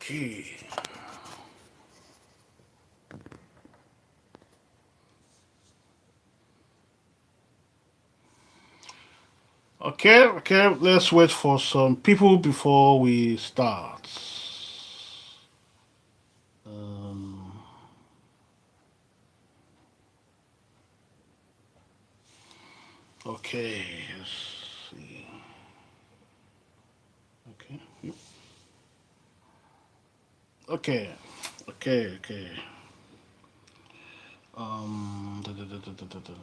Okay. Okay. Let's wait for some people before we start. Um, okay. Let's see. Okay. Yep. Okay. Okay. Da, da, da, da, da, da, da.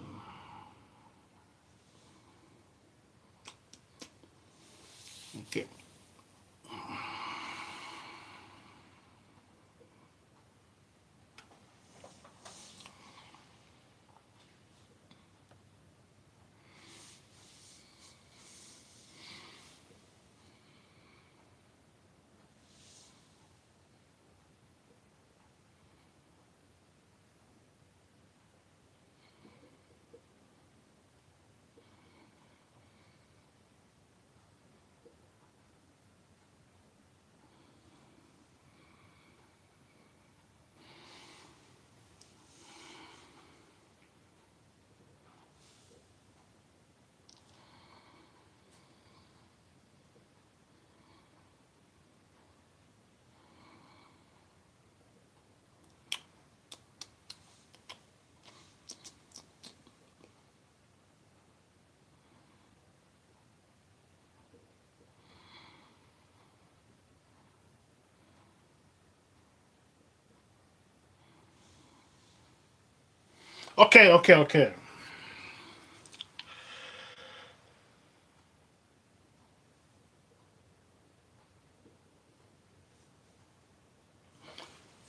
Okay. Okay.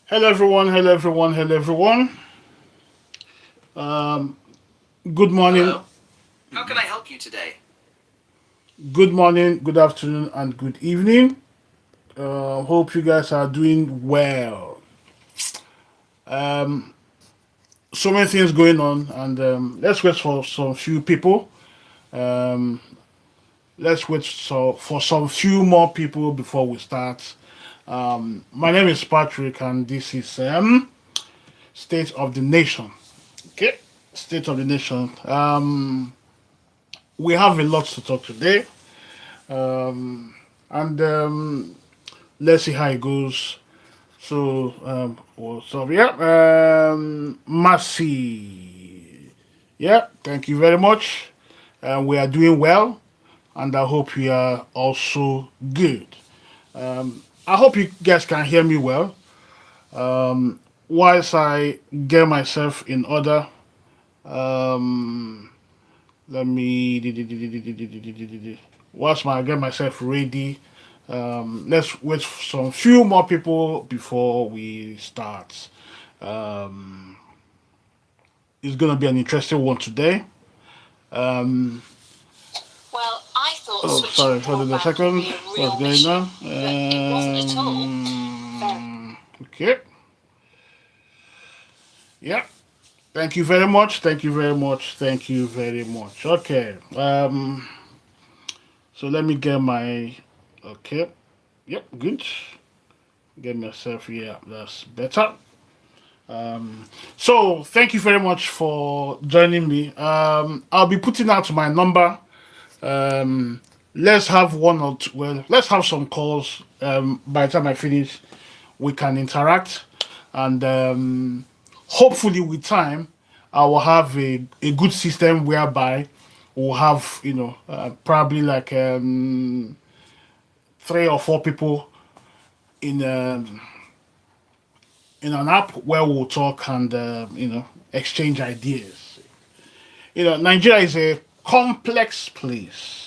Hello, everyone. Um, Good morning. Hello? How can I help you today? Good morning, good afternoon, and good evening. Hope you guys are doing well. Um, so many things going on, and let's wait for some few people. Um, let's wait for some few more people before we start. My name is Patrick, and this is State of the Nation. Okay, State of the Nation. We have a lot to talk today, and let's see how it goes. So, yeah, Mercy. Yeah, thank you very much. We are doing well, and I hope you are also good. I hope you guys can hear me well. Whilst I get myself in order, um, let me. Whilst I get myself ready, let's wait for some few more people before we start. Um, it's gonna be an interesting one today. Um, Well, I thought oh, switching sorry, hold on a broadband would second. be a What's real going mission, on? but it wasn't at all. Okay. Yeah. Thank you very much. Okay. So let me get my. Okay. Yep. Good. Get myself. Yeah. That's better. So thank you very much for joining me. I'll be putting out my number. Um, let's have one or two. Well, let's have some calls. By the time I finish, we can interact, and hopefully, with time, I will have a good system whereby we'll have probably like three or four people in in an app where we'll talk and exchange ideas. Nigeria is a complex place.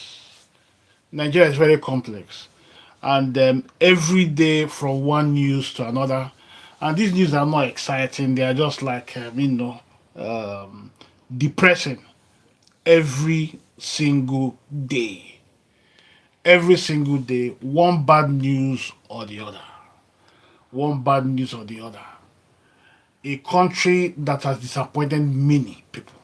Nigeria is very complex, and every day from one news to another, and these news are not exciting. They are just like depressing every single day. Every single day, one bad news or the other. One bad news or the other. A country that has disappointed many people.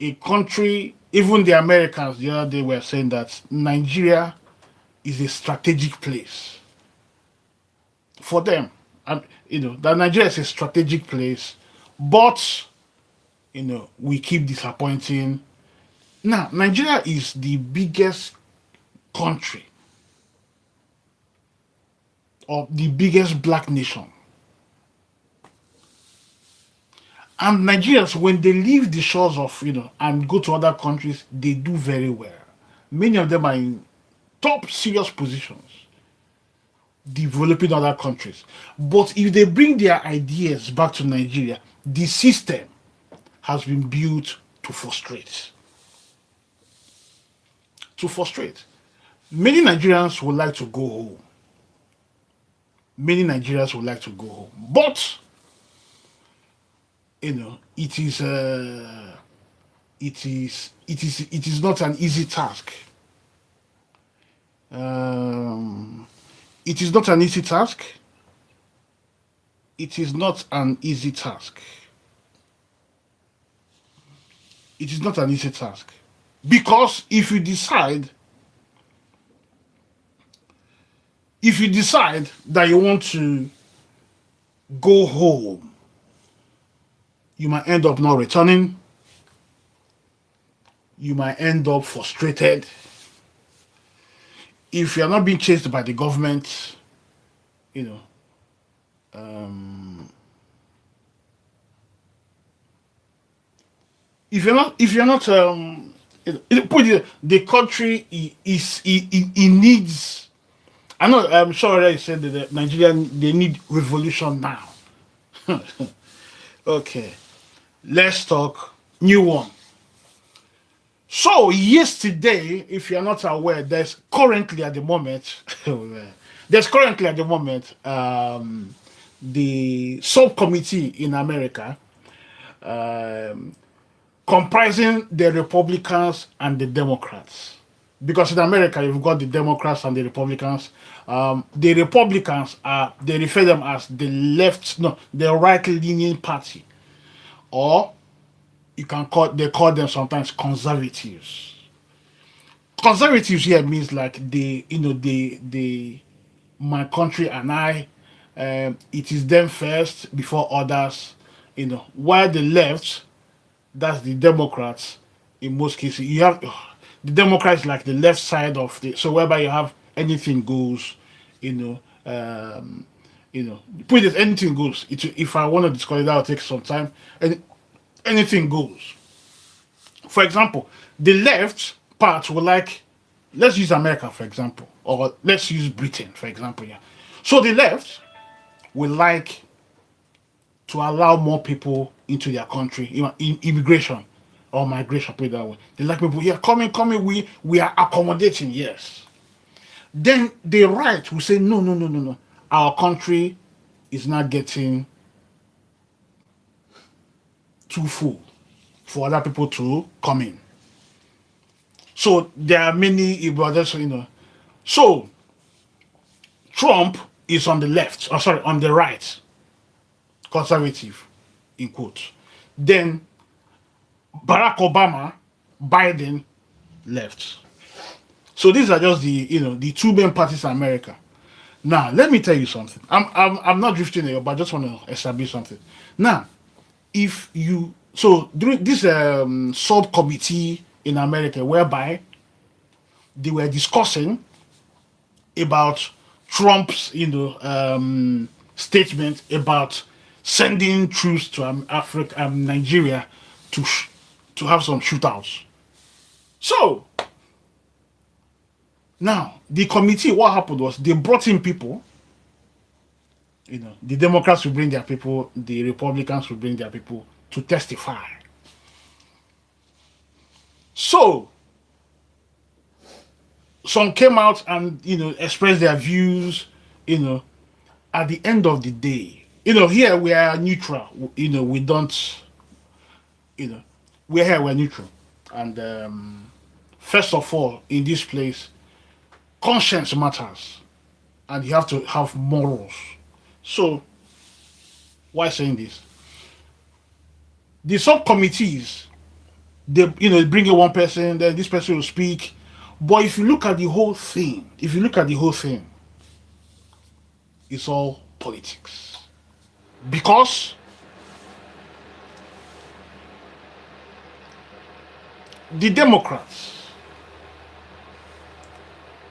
A country, even the Americans the other day were saying that Nigeria is a strategic place. for them, that Nigeria is a strategic place, but we keep disappointing. Now, Nigeria is the biggest country or the biggest black nation. And Nigerians, when they leave the shores of, and go to other countries, they do very well. Many of them are in top serious positions, developing other countries. But if they bring their ideas back to Nigeria, the system has been built to frustrate. To frustrate. Many Nigerians would like to go home. Many Nigerians would like to go home. But it is not an easy task. It is not an easy task. It is not an easy task. It is not an easy task. Because if you decide that you want to go home, you might end up not returning. You might end up frustrated. If you are not being chased by the government, if you're not, the country it needs. I know. I'm sure I said that the Nigerian, they need revolution now. Okay, let's talk new one. So yesterday, if you're not aware, there's currently at the moment, the subcommittee in America, comprising the Republicans and the Democrats. Because in America, you've got the Democrats and the Republicans. The Republicans they refer them as the right-leaning party, or they call them sometimes conservatives. Conservatives here means like my country and I, it is them first before others. While the left, that's the Democrats. In most cases, you have the Democrats like the left side of so whereby you have anything goes. Put it anything goes. If I want to discuss it, that'll take some time. And anything goes. For example, the left part will like, let's use America for example, or let's use Britain for example. Yeah. So the left will like to allow more people into their country, in immigration or migration, put it that way. They like people, yeah, coming, we are accommodating, yes. Then the right will say, no. Our country is not getting too full for other people to come in. So there are many brothers, So Trump is on the left, on the right, conservative, in quotes. Then Barack Obama, Biden, left. So these are just the two main parties in America. Now let me tell you something. I'm not drifting here, but I just want to establish something. Now, during this subcommittee in America, whereby they were discussing about Trump's statement about sending troops to Africa, Nigeria, to have some shootouts. So now the committee, what happened was they brought in people. The Democrats will bring their people, the Republicans will bring their people to testify. So some came out and expressed their views. At the end of the day, here we are neutral. We don't. We're here. We're neutral. And first of all, in this place, conscience matters, and you have to have morals. So, why saying this? The subcommittees, they bring in one person, then this person will speak. But if you look at the whole thing, it's all politics. Because the Democrats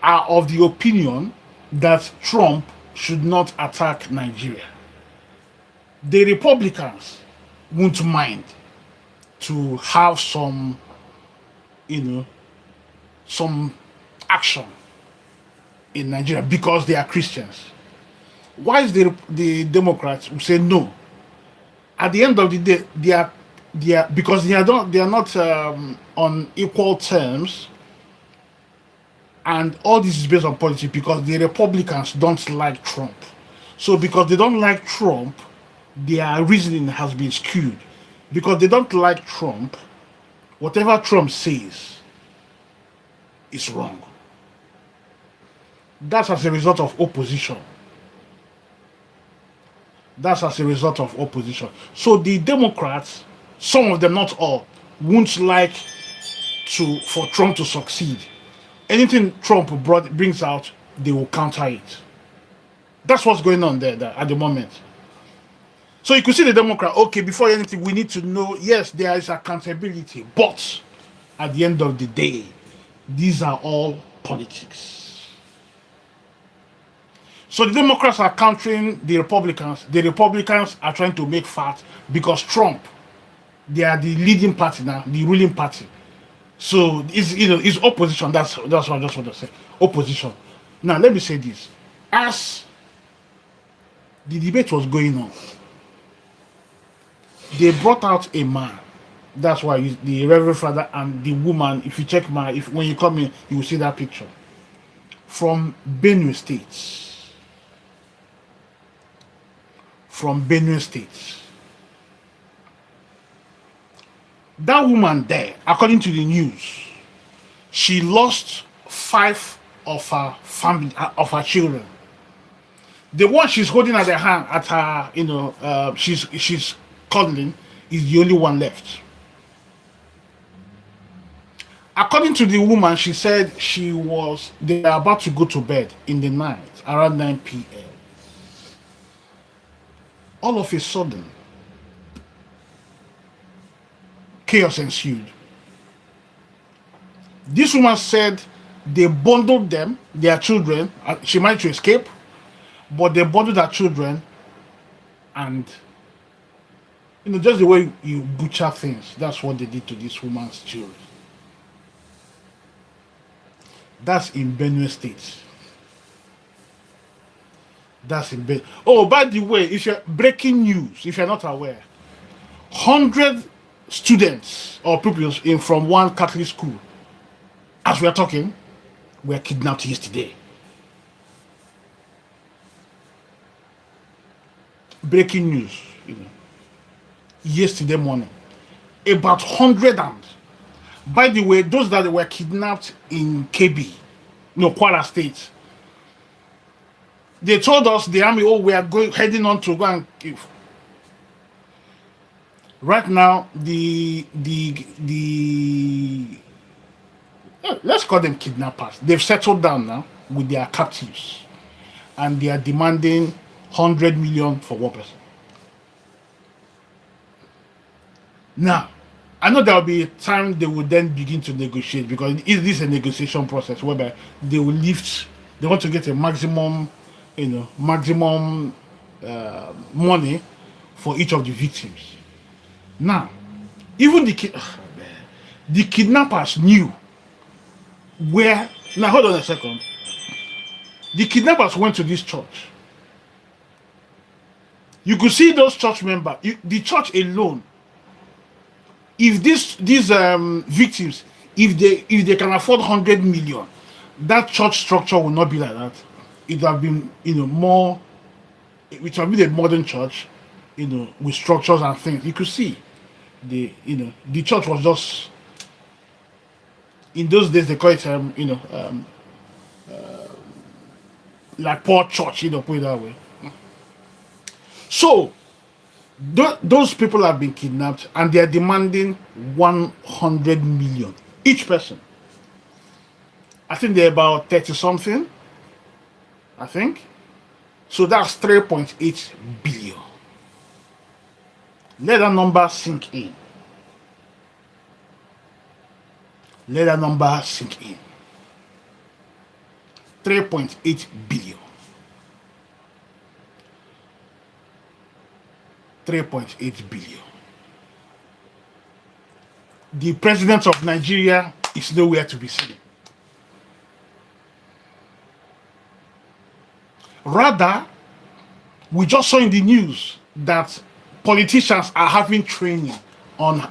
are of the opinion that Trump should not attack Nigeria. The Republicans won't mind to have some, some action in Nigeria because they are Christians. Why is the Democrats who say no? At the end of the day, they are because they are not on equal terms, and all this is based on politics because the Republicans don't like Trump. So because they don't like Trump, their reasoning has been skewed. Because they don't like Trump, whatever Trump says is wrong. That's as a result of opposition. So the Democrats, some of them, not all, won't like for Trump to succeed. Anything Trump brings out, they will counter it. That's what's going on there at the moment. So you could see the Democrat, okay, before anything, we need to know, yes, there is accountability, but at the end of the day, these are all politics. So the Democrats are countering the Republicans. The Republicans are trying to make fat because Trump, they are the leading party now, the ruling party. So it's opposition. That's what I just want to say. Opposition. Now let me say this: as the debate was going on, they brought out a man. That's why the Reverend Father and the woman. If you check when you come in, you will see that picture from Benue State. From Benue State. That woman there, according to the news, she lost 5 of her family, of her children. The one she's holding at her hand, at her, she's cuddling, is the only one left. According to the woman, she said they were about to go to bed in the night, around 9 p.m. All of a sudden, chaos ensued. This woman said they bundled them, their children. She managed to escape, but they bundled her children, and just the way you butcher things, that's what they did to this woman's children. That's in Benue State. Oh, by the way, if you're breaking news, if you're not aware, 100 students or pupils from one Catholic school, as we are talking, were kidnapped yesterday. Breaking news, yesterday morning. About 100 and, by the way, those that were kidnapped in KB, Kwara State, they told us, the army, we are heading on to go and give. Right now, let's call them kidnappers. They've settled down now with their captives, and they are demanding 100 million for one person. Now, I know there will be a time they will then begin to negotiate, because it is a negotiation process whereby they will they want to get a maximum money for each of the victims. Now, even the kidnappers knew where. Now, hold on a second. The kidnappers went to this church. You could see those church members. The church alone. If these victims, if they can afford 100 million, that church structure will not be like that. It would have been more. It would have been a modern church, with structures and things. You could see the church was just, in those days they call it like poor church, put it that way. So those people have been kidnapped, and they are demanding 100 million each person. I think they're about 30 something. I think So that's 3.8 billion. Let that number sink in. Let that number sink in. 3.8 billion. 3.8 billion. The president of Nigeria is nowhere to be seen. Rather, we just saw in the news that politicians are having training on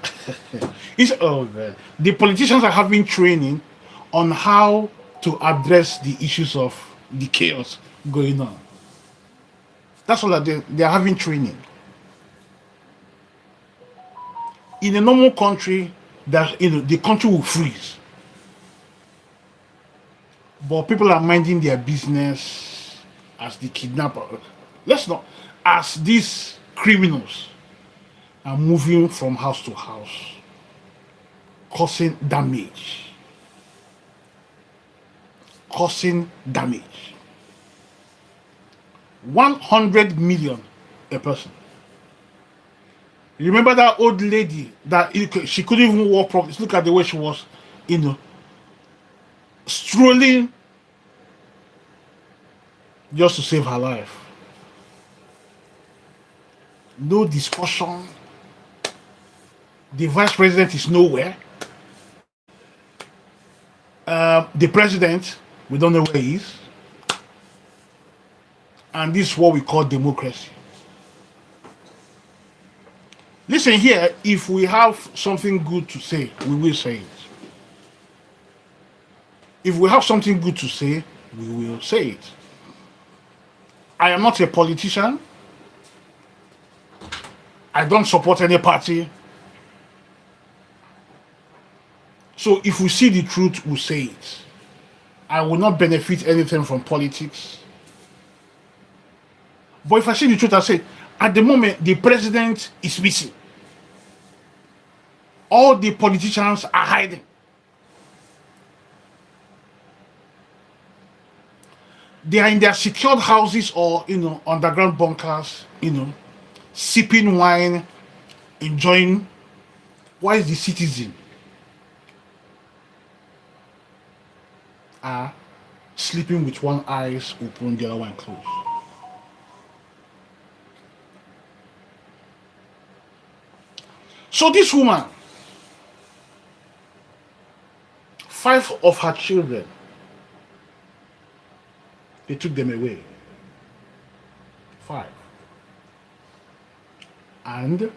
the politicians are having training on how to address the issues of the chaos going on. That's all that they are having training. In a normal country, that the country will freeze. But people are minding their business as the kidnapper. Let's not, as these criminals are moving from house to house, causing damage. Causing damage. 100 million a person. Remember that old lady that she couldn't even walk properly? Look at the way she was, strolling just to save her life. No discussion. The vice president is nowhere. The president, we don't know where he is. And this is what we call democracy. Listen here, if we have something good to say, we will say it. If we have something good to say, we will say it. I am not a politician. I don't support any party. So if we see the truth, we'll say it. I will not benefit anything from politics. But if I see the truth, I say, at the moment, the president is missing. All the politicians are hiding. They are in their secured houses or, underground bunkers, sipping wine, enjoying. Why is the citizen are sleeping with one eye open, the other one closed? So this woman, 5 of her children, they took them away. 5. And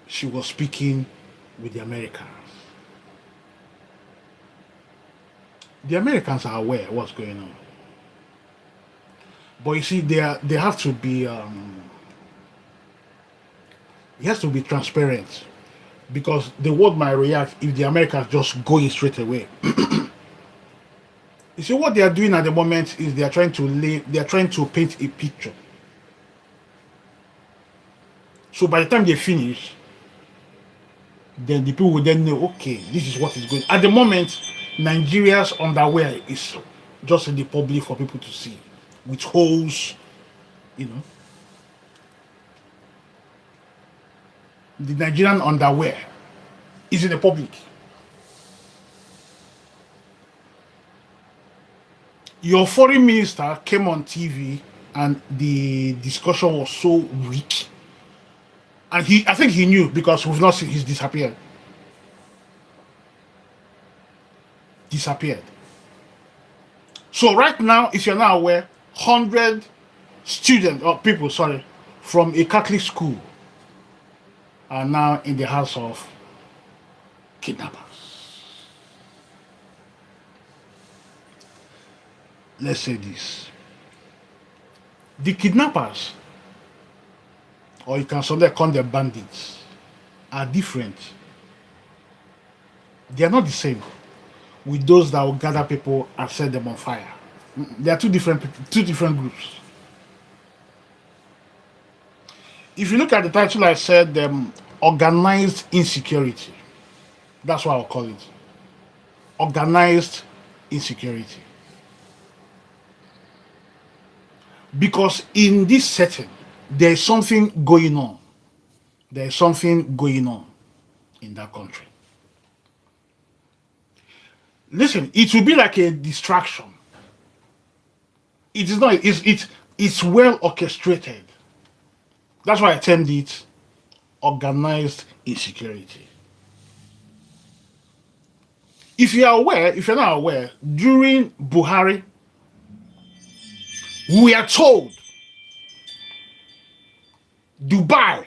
she was speaking with the Americans. The Americans are aware of what's going on. But you see, they have to be it has to be transparent, because the world might react if the Americans just go in straight away. You see, what they are doing at the moment is they are trying to paint a picture. So by the time they finish, then the people will then know, okay, this is what is going on. At the moment, Nigeria's underwear is just in the public for people to see, with holes, The Nigerian underwear is in the public. Your foreign minister came on TV and the discussion was so weak. And I think he knew, because we've not seen, he's disappeared. So right now, if you're not aware, 100 students or people, from a Catholic school are now in the hands of kidnappers. Let's say this. The kidnappers, or you can sometimes call them bandits, are different. They are not the same with those that will gather people and set them on fire. They are two different groups. If you look at the title, I said organized insecurity. That's what I'll call it. Organized insecurity. Because in this setting, there's something going on. There's something going on in that country. Listen, it will be like a distraction. It is not. It's well orchestrated. That's why I termed it organized insecurity. If you're not aware, during Buhari, we are told Dubai, I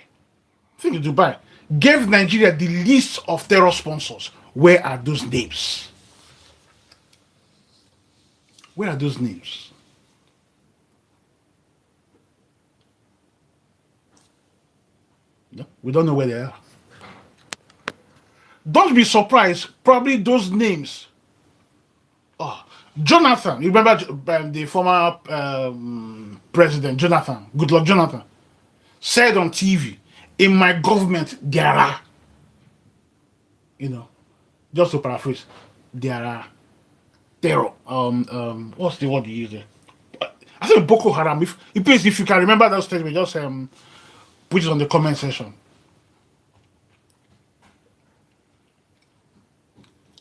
think Dubai, gave Nigeria the list of terror sponsors. Where are those names? Where are those names? No, we don't know where they are. Don't be surprised. Probably those names. Oh, Jonathan. You remember the former president, Jonathan, Goodluck Jonathan, said on TV, in my government, there are, just to paraphrase, there are terror. What's the word you use there? I think Boko Haram. If you can remember that statement, just put it on the comment section.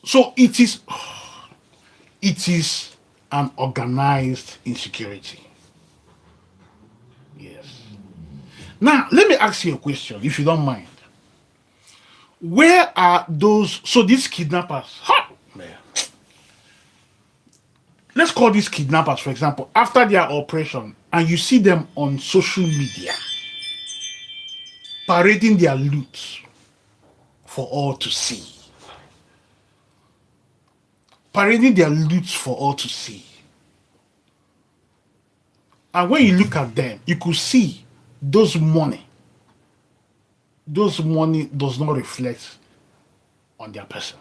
So it is an organized insecurity. Yes. Now, let me ask you a question, if you don't mind. Where are those? So these kidnappers, man. Let's call these kidnappers, for example, after their operation, and you see them on social media parading their loot for all to see. Parading their loot for all to see. And when you look at them, you could see those money does not reflect on their person.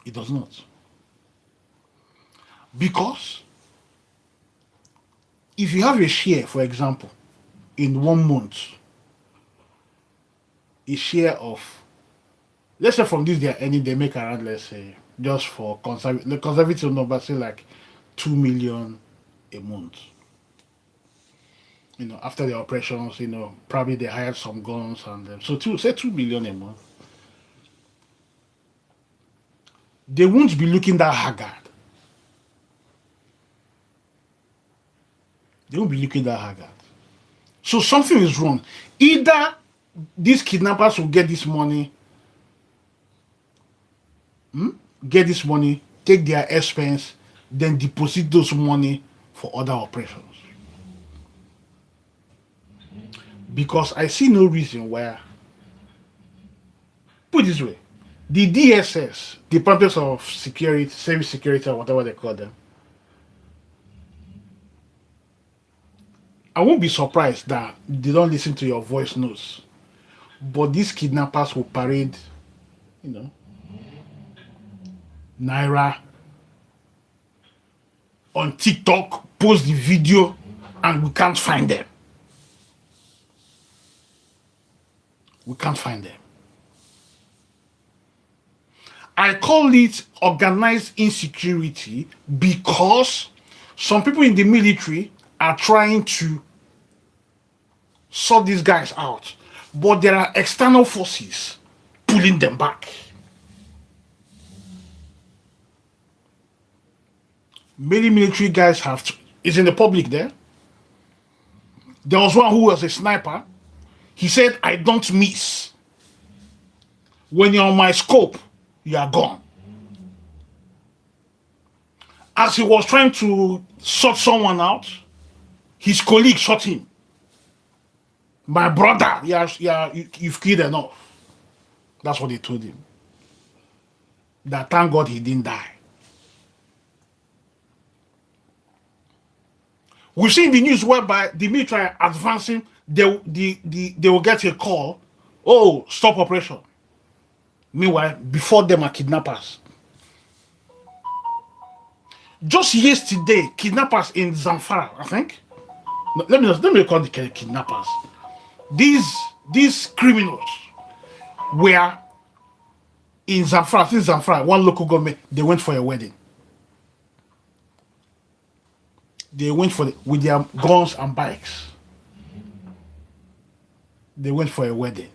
It does not. Because if you have a share, for example, in 1 month, a share of, let's say from this they are earning, they make around, let's say, just for conservative number, say like 2 million a month. After the operations, probably they hired some guns and so say 2 million a month. They won't be looking that haggard. They won't be looking that haggard. So something is wrong. Either these kidnappers will get this money, take their expense, then deposit those money for other operations. Because I see no reason why. Put it this way, the DSS, Department of Security, Service Security, or whatever they call them, I won't be surprised that they don't listen to your voice notes. But these kidnappers will parade, Naira on TikTok, post the video, and we can't find them. We can't find them. I call it organized insecurity because some people in the military are trying to sort these guys out, but there are external forces pulling them back. Many military guys it's in the public there. There was one who was a sniper. He said, I don't miss. When you're on my scope, you are gone. As he was trying to sort someone out, his colleague shot him. My brother, you've killed enough. That's what they told him. That thank God he didn't die. We've seen the news whereby the military are advancing, they will get a call, oh, stop operation. Meanwhile, before them are kidnappers. Just yesterday, kidnappers in Zamfara, I think. No, let me call the kidnappers. These criminals were in Zamfara, one local government, they went for a wedding. They went with their guns and bikes. They went for a wedding.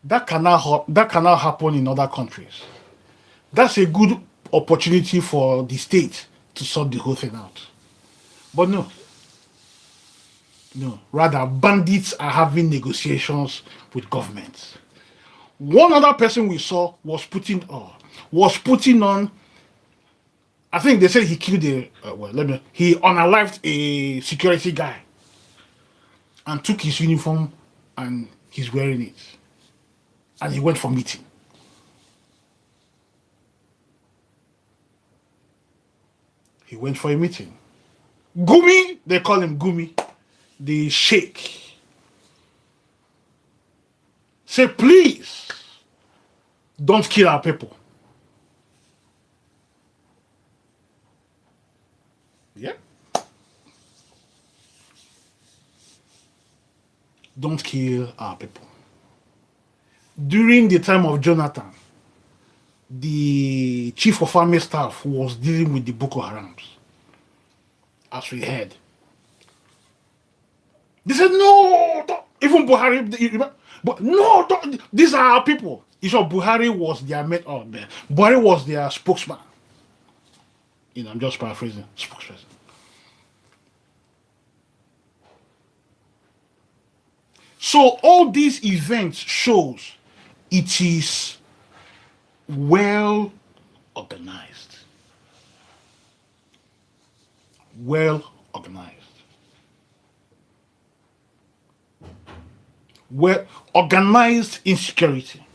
That cannot happen in other countries. That's a good opportunity for the state to sort the whole thing out. But no, no. Rather, bandits are having negotiations with governments. One other person we saw was putting on. I think they said he killed he unalived a security guy and took his uniform and he's wearing it. And he went for meeting. He went for a meeting. Gumi, they call him Gumi, the sheikh. Say, please, don't kill our people. Yeah. Don't kill our people. During the time of Jonathan, the chief of army staff was dealing with the Boko Harams, as we heard. They said, no, don't. Even Buhari, but no, don't. These are our people. So Buhari was their Buhari was their spokesman. I'm just paraphrasing, spokesperson. So all these events shows it is well organized. Well organized. Well organized insecurity.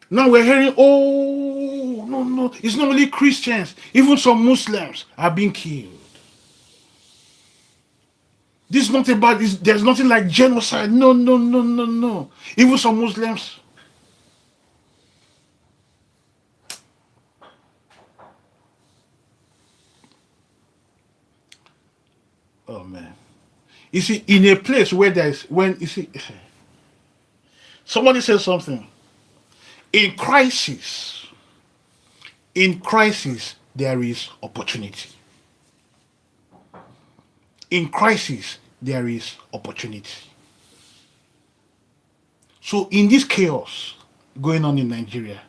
Now we're hearing, oh, no, it's not only Christians, even some Muslims are being killed. This is not about this. There's nothing like genocide. No. Even some Muslims. Oh man. You see, in a place where somebody says something. In crisis, there is opportunity. In crisis, there is opportunity. So in this chaos going on in Nigeria,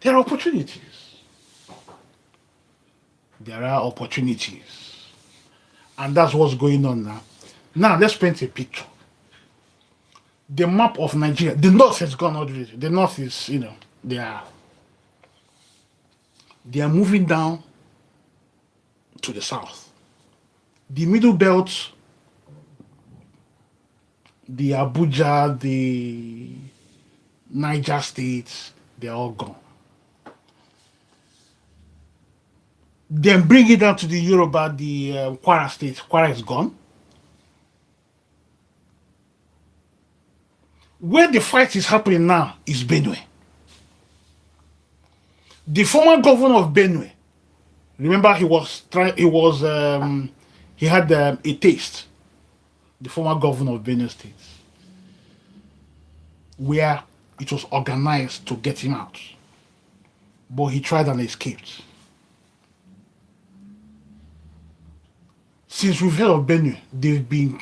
there are opportunities. There are opportunities. And that's what's going on now. Now, let's paint a picture. The map of Nigeria, the north has gone out of it. The north is, they are moving down to the south. The middle belt, the Abuja, the Niger states, they're all gone. Then bring it down to the Yoruba, the Kwara state. Kwara is gone. Where the fight is happening now is Benue. The former governor of Benue, remember he had a taste, the former governor of Benue State, where it was organized to get him out. But he tried and escaped. Since we've heard of Benue, they've been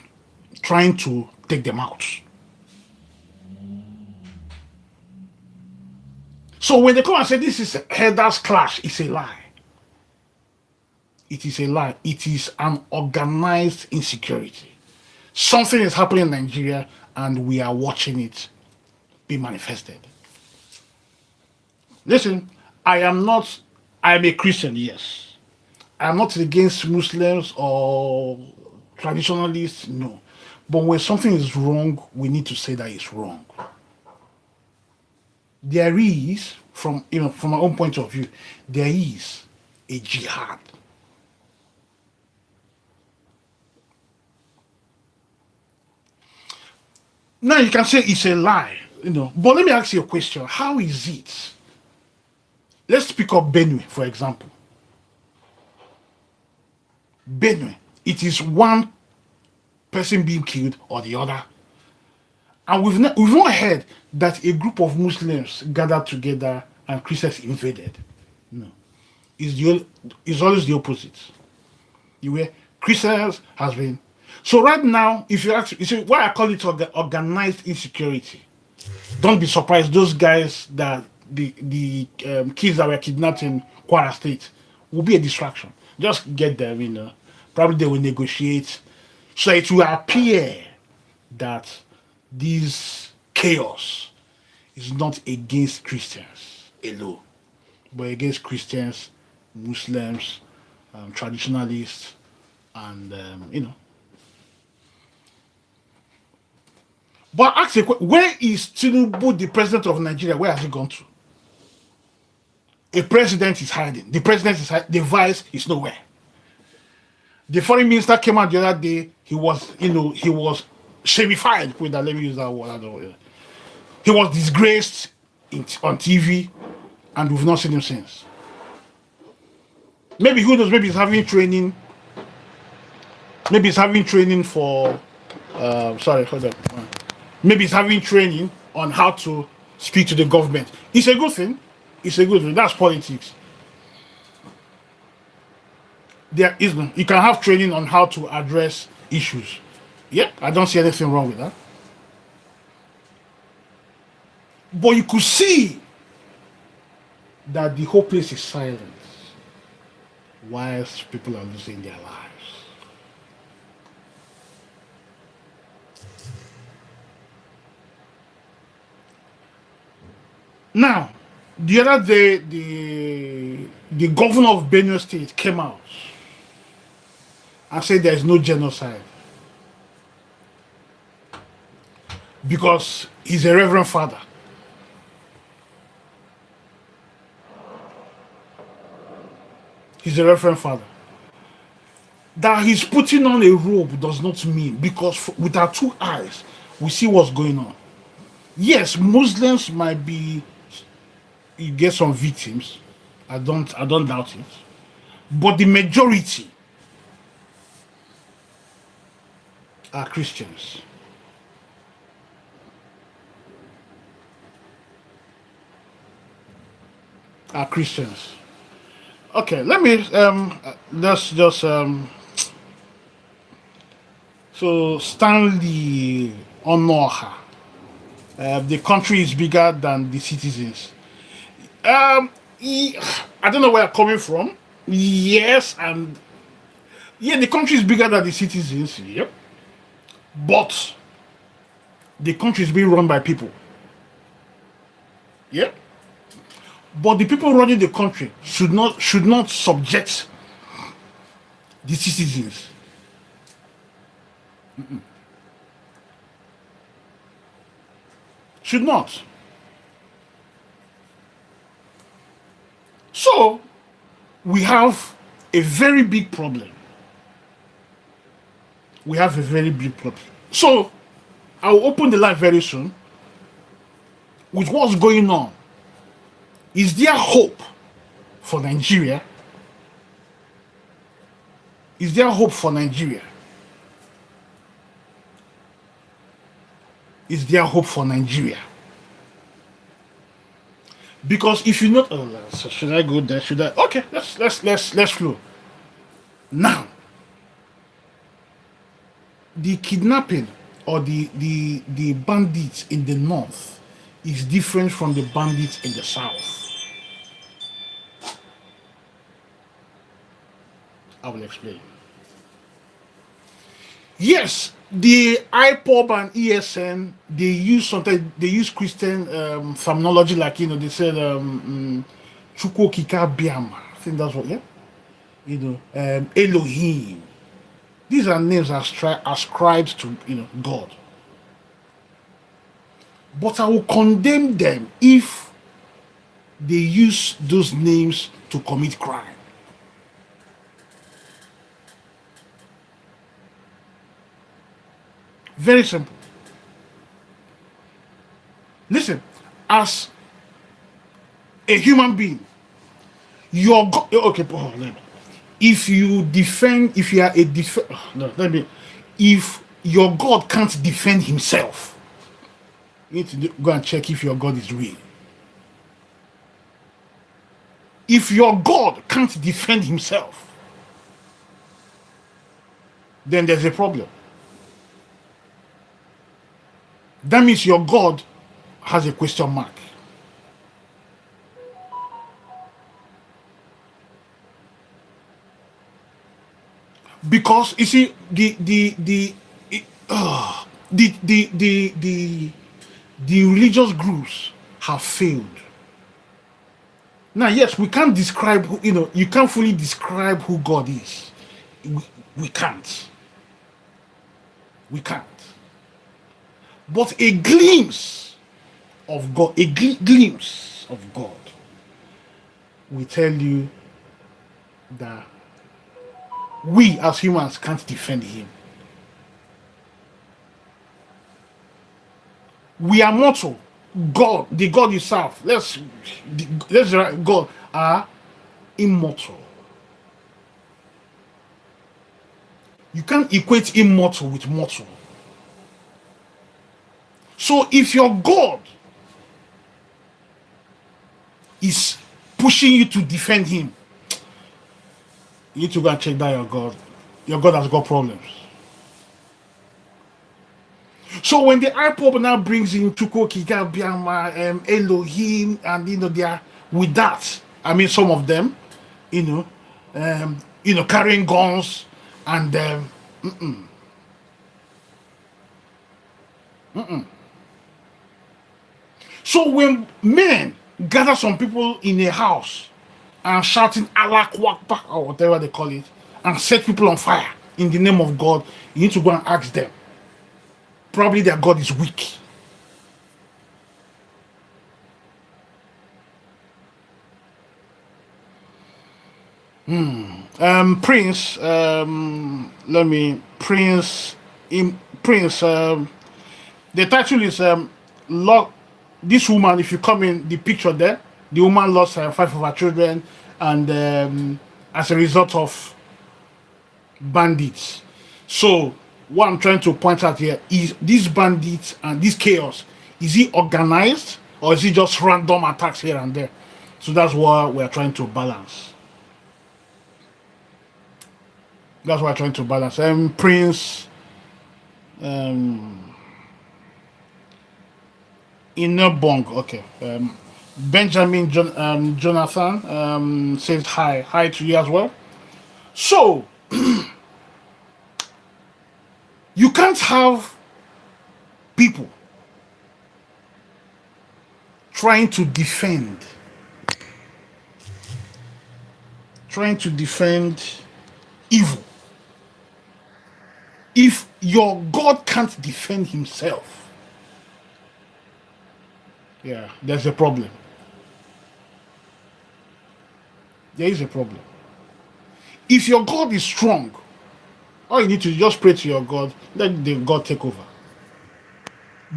trying to take them out. So when they come and say this is a headers clash, it's a lie. It is a lie. It is an organized insecurity. Something is happening in Nigeria and we are watching it be manifested. Listen, I am a Christian, yes. I am not against Muslims or traditionalists, no. But when something is wrong, we need to say that it's wrong. There is, from my own point of view, there is a jihad. Now you can say it's a lie, but let me ask you a question. How is it? Let's pick up Benue, for example. Benue, it is one person being killed or the other. And we've not heard that a group of Muslims gathered together and Christians invaded. is always the opposite. You were Christians has been. So right now, if you ask, you see why I call it organized insecurity. Don't be surprised. Those guys that the kids that were kidnapped in Kwara State will be a distraction. Just get them, Probably they will negotiate, so it will appear that this chaos is not against Christians alone, but against Christians, Muslims, traditionalists, and But ask a question: where is Tinubu, the president of Nigeria? Where has he gone to? A president is hiding. The president is hiding. The vice is nowhere. The foreign minister came out the other day. He was shamified. Let me use that word. I don't know. He was disgraced on TV, and we've not seen him since. Maybe who knows? Maybe he's having training. Maybe he's having training for. Sorry, hold on. Maybe he's having training on how to speak to the government. It's a good thing. It's a good thing. That's politics. There is no. You can have training on how to address issues. Yeah, I don't see anything wrong with that. But you could see that the whole place is silent whilst people are losing their lives. Now, the other day, the governor of Benue State came out and said there is no genocide because he's a reverend father. He's a reverend father. That he's putting on a robe does not mean, because with our two eyes, we see what's going on. Yes, Muslims might be, you get some victims. I don't doubt it. But the majority are Christians. Are Christians. Okay, let me let's just so Stanley Onoha. The country is bigger than the citizens. I don't know where I'm coming from. Yes, and yeah, the country is bigger than the citizens. Yep, but the country is being run by people. Yep, but the people running the country should not subject the citizens. Should not. So, we have a very big problem. We have a very big problem. So, I'll open the line very soon. With what's going on, is there hope for Nigeria? Is there hope for Nigeria? Is there hope for Nigeria? Because if you not, so should I go there? Should I? Okay, let's flow. Now, the kidnapping or the bandits in the north is different from the bandits in the south. I will explain. Yes, the IPOB and ESN, they use Christian terminology, like they said Chukwu Kika Biama. I think that's what, yeah. Elohim. These are names ascribed to God. But I will condemn them if they use those names to commit crime. Very simple. Listen, as a human being, your God. Okay, if you are a if your God can't defend himself, you need to go and check if your God is real. If your God can't defend himself, then there's a problem. That means your God has a question mark. Because you see, the the the the the religious groups have failed. Now, yes, we can't describe you can't fully describe who God is. We can't. We can't. But a glimpse of God, glimpse of God, will tell you that we as humans can't defend him. We are mortal. God, the God you serve, let's God are immortal. You can't equate immortal with mortal. So if your God is pushing you to defend him, you need to go and check that your God. Your God has got problems. So when the IPOB now brings in Chuko Kika Biama, Elohim, and they are with that. I mean, some of them, carrying guns and So when men gather some people in a house and shouting Allah Akbar or whatever they call it, and set people on fire in the name of God, you need to go and ask them. Probably their God is weak. Prince, Prince, the title is this woman, if you come in the picture there, the woman lost 5 of her children, and as a result of bandits. So what I'm trying to point out here is these bandits and this chaos, is it organized or is it just random attacks here and there? So that's what we're trying to balance. That's what we're trying to balance. Prince, Inner Bong, okay. Benjamin Jonathan says hi to you as well. So you can't have people trying to defend evil if your God can't defend himself. Yeah, there's a problem. There is a problem. If your God is strong, all you need to just pray to your God, let the God take over.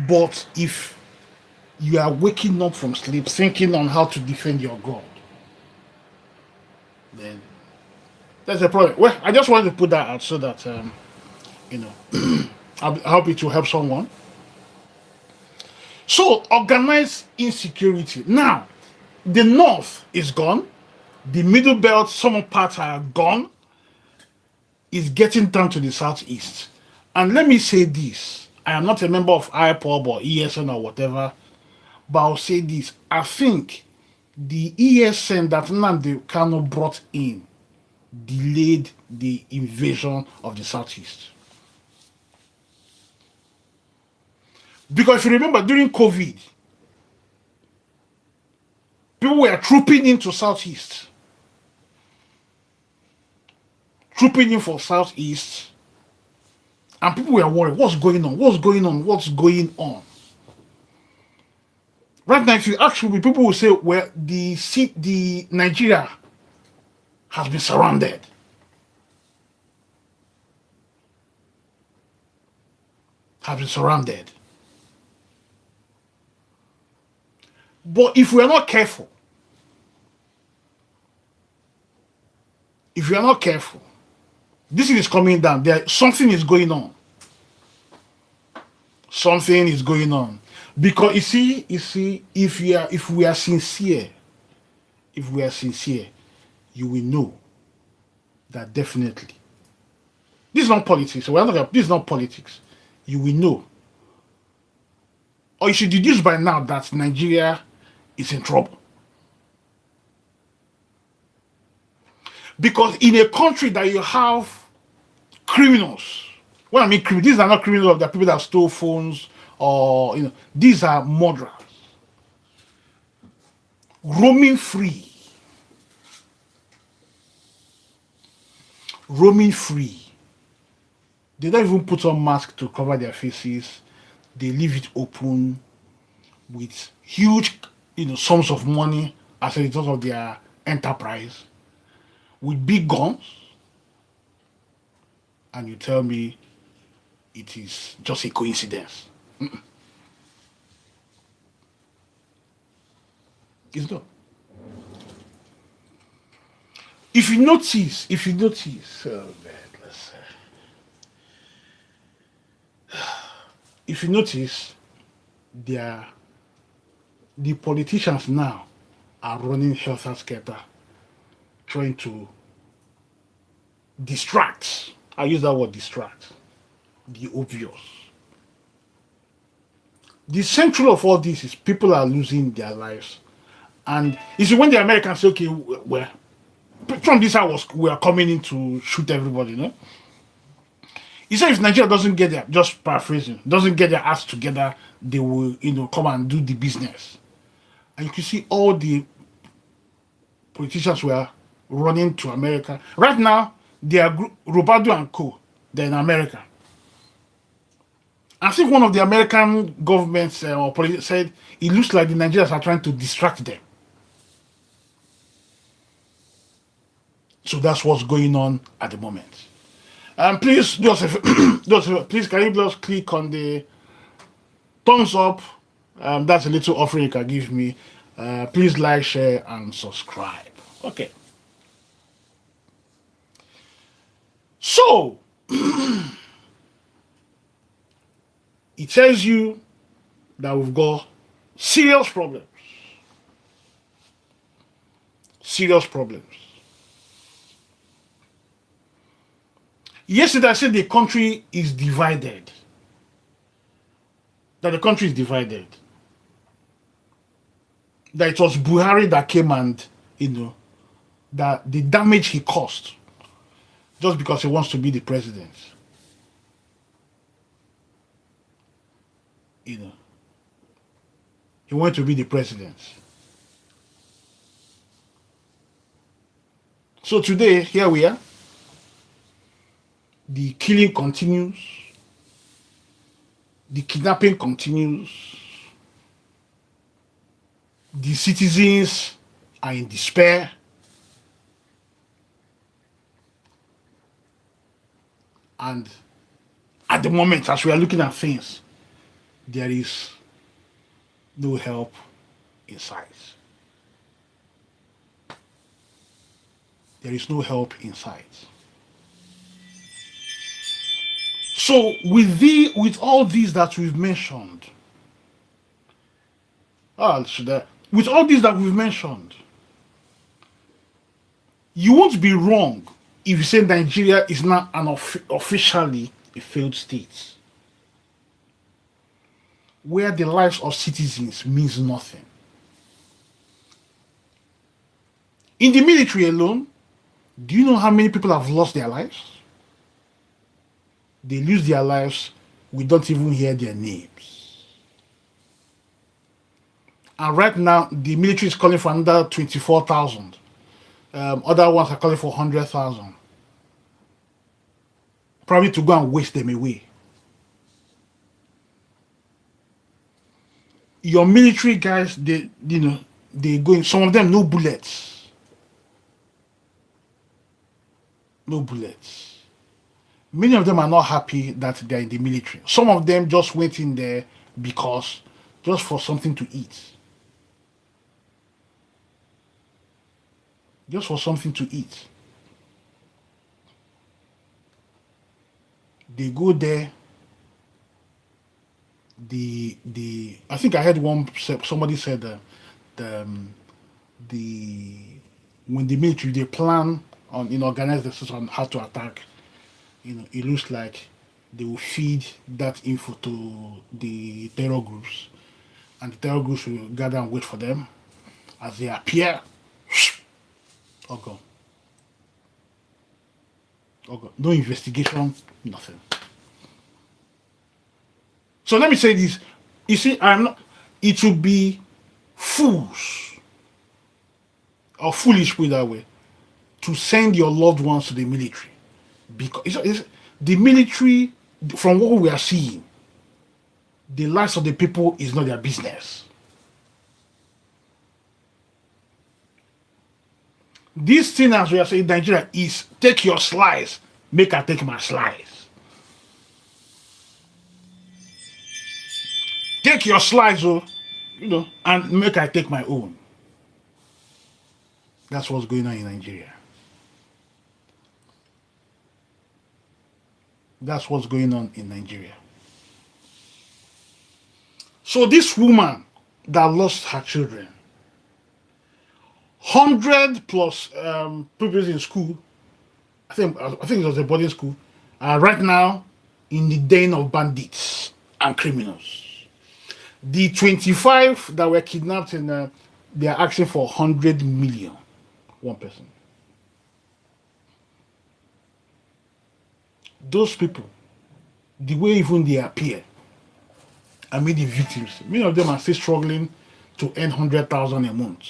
But if you are waking up from sleep thinking on how to defend your God, then there's a problem. Well, I just wanted to put that out so that I hope it will help someone. So organized insecurity. Now, the north is gone, the middle belt, some parts are gone. Is getting down to the southeast. And let me say this. I am not a member of IPOB or ESN or whatever, but I'll say this. I think the ESN that Nnamdi Kanu brought in delayed the invasion of the southeast. Because if you remember, during COVID, people were trooping into southeast. Trooping in for southeast, and people were worried. What's going on? What's going on? What's going on? Right now, if you ask people will say, well, the Nigeria has been surrounded. Has been surrounded. But if we are not careful, this is coming down. Something is going on. Something is going on. Because you see, if we are sincere if we are sincere, you will know that definitely. This is not politics. This is not politics. You will know. Or you should deduce by now that Nigeria is in trouble. Because in a country that you have criminals, when I mean criminals, these are not criminals, they're people that stole phones or, these are murderers. Roaming free. Roaming free. They don't even put on masks to cover their faces. They leave it open with huge, sums of money as a result of their enterprise, with big guns, and you tell me it is just a coincidence. It's not. If you notice, oh man, let's if you notice, the politicians now are running helter-skelter, trying to distract. I use that word, distract. The obvious. The central of all this is people are losing their lives. And you see, when the Americans say, okay, from this house, we are coming in to shoot everybody, He said if Nigeria doesn't get their, just paraphrasing, doesn't get their ass together, they will, come and do the business. And you can see all the politicians were running to America. Right now, they are Roberto and Co. They're in America. I think one of the American governments or politicians said it looks like the Nigerians are trying to distract them. So that's what's going on at the moment. Please, Joseph, please can you just click on the thumbs up? That's a little offering you can give me. Please like, share, and subscribe. Okay. So, it tells you that we've got serious problems. Serious problems. Yesterday, I said the country is divided. That the country is divided. That it was Buhari that came and, that the damage he caused just because he wants to be the president. He wanted to be the president. So today, here we are. The killing continues. The kidnapping continues. The citizens are in despair. And at the moment, as we are looking at things, there is no help in sight. There is no help in sight. So with all these that we've mentioned, with all these that we've mentioned, you won't be wrong if you say Nigeria is not officially a failed state, where the lives of citizens means nothing. In the military alone, do you know how many people have lost their lives? They lose their lives, we don't even hear their names. And right now, the military is calling for another 24,000. Other ones are calling for 100,000. Probably to go and waste them away. Your military guys, they going, some of them no bullets. No bullets. Many of them are not happy that they're in the military. Some of them just went in there just for something to eat. Just for something to eat. They go there. I think I heard somebody said the the when the military they plan on organize themselves on how to attack, it looks like they will feed that info to the terror groups, and the terror groups will gather and wait for them as they appear. Oh God. Oh God. No investigation, nothing. So let me say this. You see, it will be fools or foolish, put it that way, to send your loved ones to the military. Because the military, from what we are seeing, the lives of the people is not their business. This thing, as we are saying in Nigeria, is take your slice, make I take my slice. Take your slice, and make I take my own. That's what's going on in Nigeria. That's what's going on in Nigeria. So this woman that lost her children, 100 plus pupils in school, I think it was a boarding school, are right now in the den of bandits and criminals. The 25 that were kidnapped they are asking for 100 million, one person. Those people, the way even they appear, the victims, many of them are still struggling to earn 100,000 a month.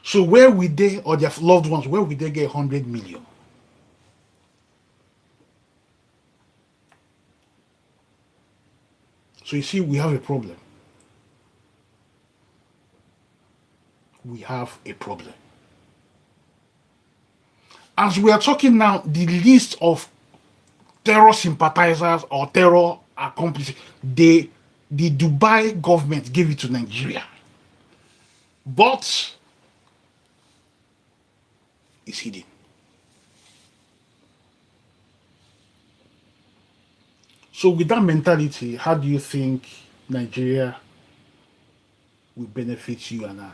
So where will they, or their loved ones, where will they get 100 million? So you see, we have a problem. We have a problem. As we are talking now, the list of terror sympathizers or terror accomplices, the Dubai government gave it to Nigeria. But it's hidden. So with that mentality, how do you think Nigeria will benefit you and I?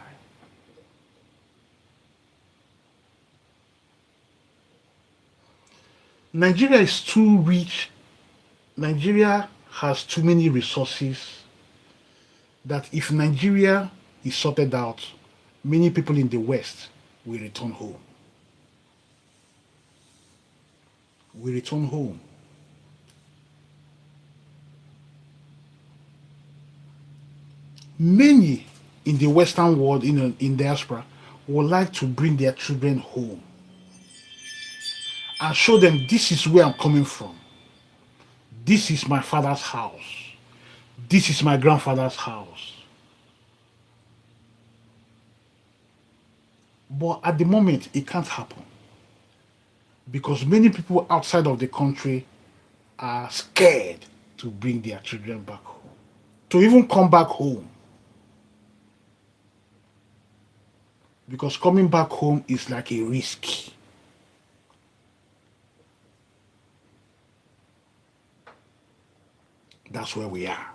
Nigeria is too rich. Nigeria has too many resources that if Nigeria is sorted out, many people in the West will return home. We return home. Many in the Western world, in diaspora, would like to bring their children home and show them this is where I'm coming from. This is my father's house. This is my grandfather's house. But at the moment, it can't happen because many people outside of the country are scared to bring their children back home, to even come back home. Because coming back home is like a risk. That's where we are.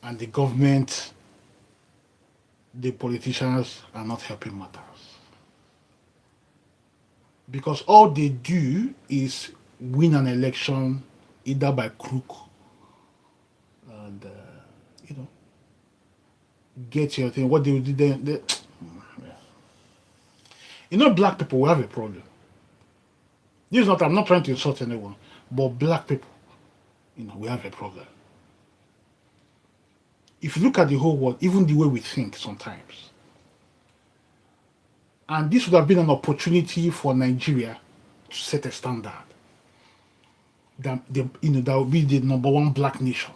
And the government, the politicians are not helping matters. Because all they do is win an election either by crook and, get your thing. What they do then, black people will have a problem. This is not, I'm not trying to insult anyone, but black people, we have a problem. If you look at the whole world, even the way we think sometimes, and this would have been an opportunity for Nigeria to set a standard that will be the number one black nation.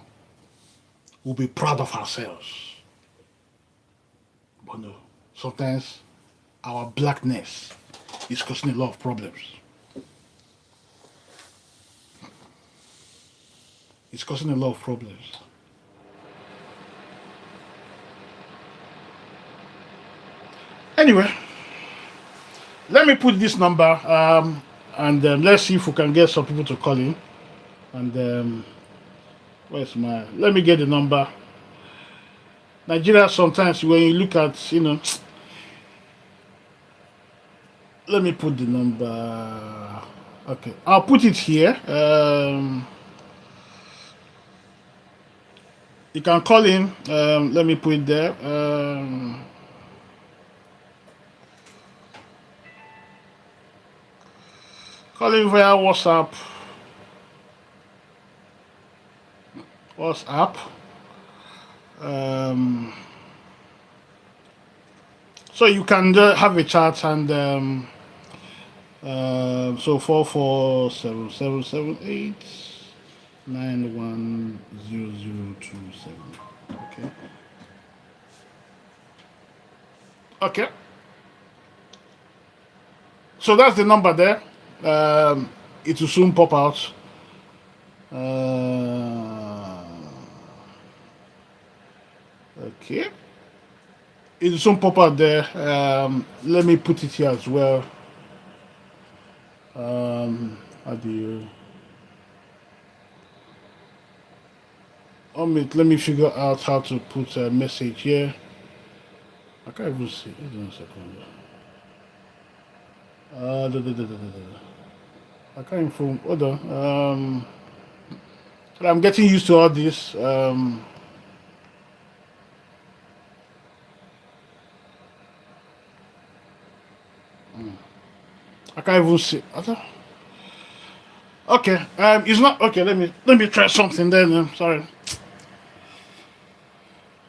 We'll be proud of ourselves. But no, sometimes our blackness is causing a lot of problems. It's causing a lot of problems. Anyway, let me put this number and let's see if we can get some people to call in. And where's let me get the number. Nigeria sometimes when you look at, let me put the number. Okay, I'll put it here. You can call in. Let me put it there. Call in via WhatsApp. WhatsApp. So you can have a chat and so 447778910027. Okay. Okay. So that's the number there. It will soon pop out. Okay. It will soon pop out there. Let me put it here as well. How do you? Let me figure out how to put a message here. I can't even see. Hold on a second. I can't even. Hold on. I'm getting used to all this. I can't even see. Okay. It's not okay. Let me try something then. Sorry.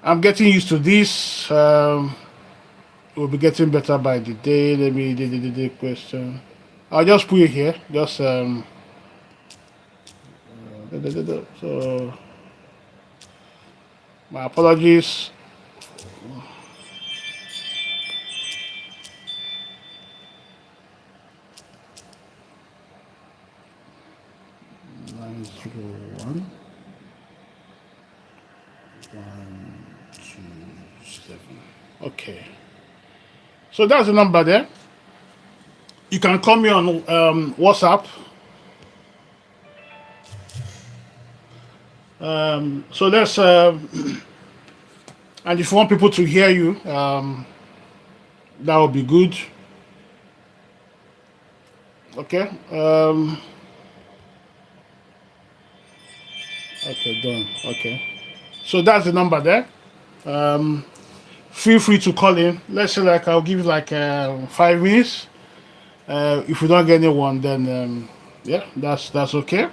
I'm getting used to this. We'll be getting better by the day. Let me the question. I'll just put it here. Just so my apologies. Nine zero one 127. Okay. So that's the number there. You can call me on WhatsApp. So let's and if you want people to hear you, that would be good. Okay. Okay, done. Okay. So that's the number there. Feel free to call in. Let's say like I'll give you like 5 minutes. If we don't get anyone, then yeah, that's okay.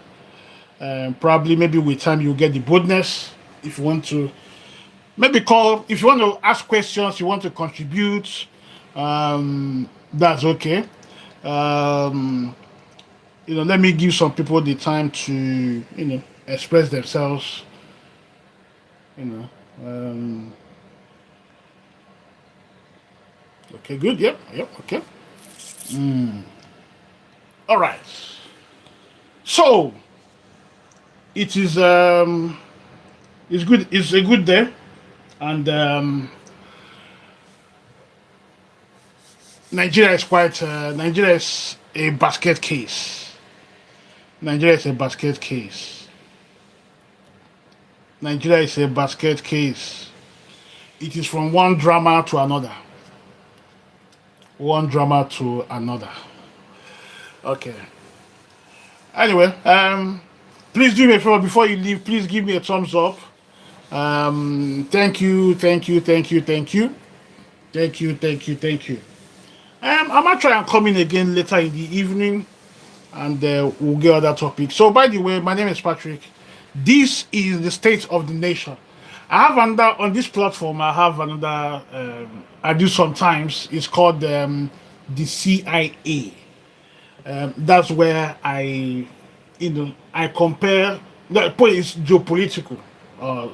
Probably maybe with time you'll get the boldness if you want to. Maybe call if you want to ask questions, you want to contribute. That's okay. Let me give some people the time to express themselves. Okay, good. Yep. Okay. All right. So it is it's good. It's a good day, and Nigeria is Nigeria is a basket case. Nigeria is a basket case. Nigeria is a basket case. It is from one drama to another. One drama to another. Okay. Anyway, please do me a favor before you leave. Please give me a thumbs up. Thank you. I might try and come in again later in the evening, and we'll get other topics. So, by the way, my name is Patrick. This is the state of the nation. I have another on this platform. I have another. I do sometimes. It's called the CIA. That's where I compare. It's geopolitical,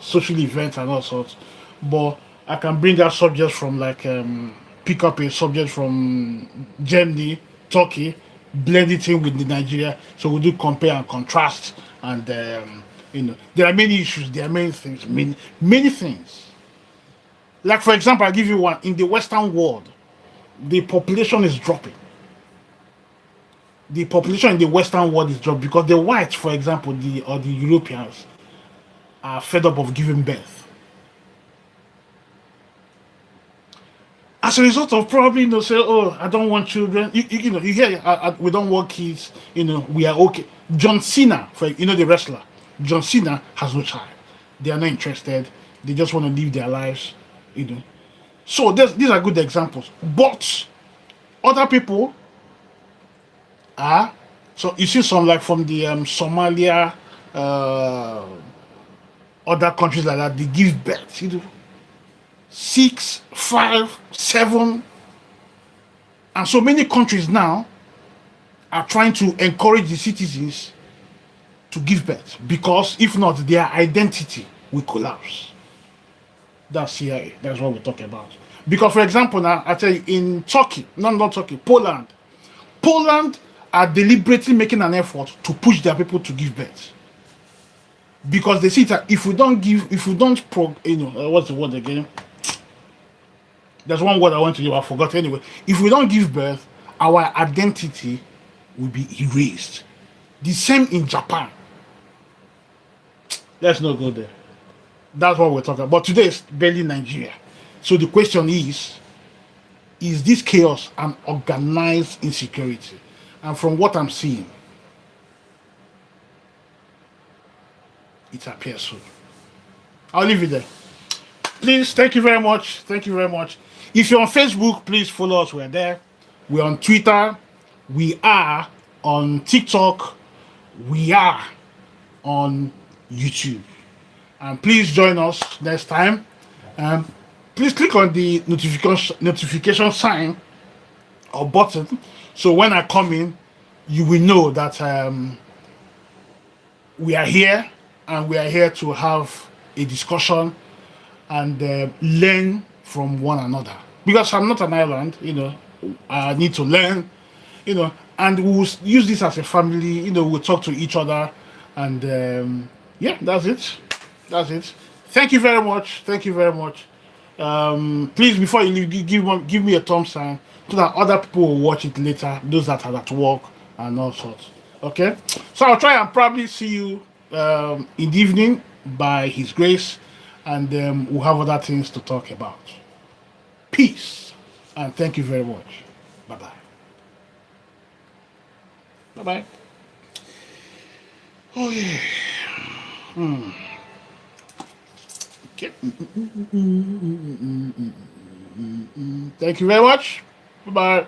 social events and all sorts. But I can bring out subjects from like pick up a subject from Germany, Turkey, blend it in with the Nigeria. So we do compare and contrast, and there are many issues. There are many things, many things. Like for example, I'll give you one. In the Western world, the population is dropping. The population in the Western world is dropping because the whites, for example, the Europeans, are fed up of giving birth. as a result of probably say, oh, I don't want children. You hear, we don't want kids. We are okay. John Cena, for the wrestler, John Cena has no child. They are not interested. They just want to live their lives. So these are good examples. But other people are, so you see some like from the Somalia, other countries like that. They give birth. 6, 5, 7, and so many countries now are trying to encourage the citizens to give birth, because if not, their identity will collapse. That's CIA. That's what we're talking about. Because, for example, now I tell you, in Turkey, not Turkey, Poland are deliberately making an effort to push their people to give birth, because they see that if we don't, what's the word again? There's one word I want to give, I forgot anyway. If we don't give birth, our identity will be erased. The same in Japan. Let's not go there. That's what we're talking about. But today is barely Nigeria. So the question is this chaos an organized insecurity? And from what I'm seeing, it appears so. I'll leave it there. Please, thank you very much. Thank you very much. If you're on Facebook, please follow us. We're there. We're on Twitter. We are on TikTok. We are on YouTube. And please join us next time. Please click on the notification sign or button, so when I come in, you will know that we are here, and we are here to have a discussion and learn from one another. Because I'm not an island, I need to learn, and we'll use this as a family. We'll talk to each other, and yeah, that's it. That's it. Thank you very much. Thank you very much. Please, before you leave, give me a thumbs sign so that other people will watch it later. Those that are at work and all sorts. Okay. So I'll try and probably see you in the evening by His grace, and we'll have other things to talk about. Peace, and thank you very much. Bye bye. Bye bye. Oh yeah. Okay. Thank you very much. Bye bye.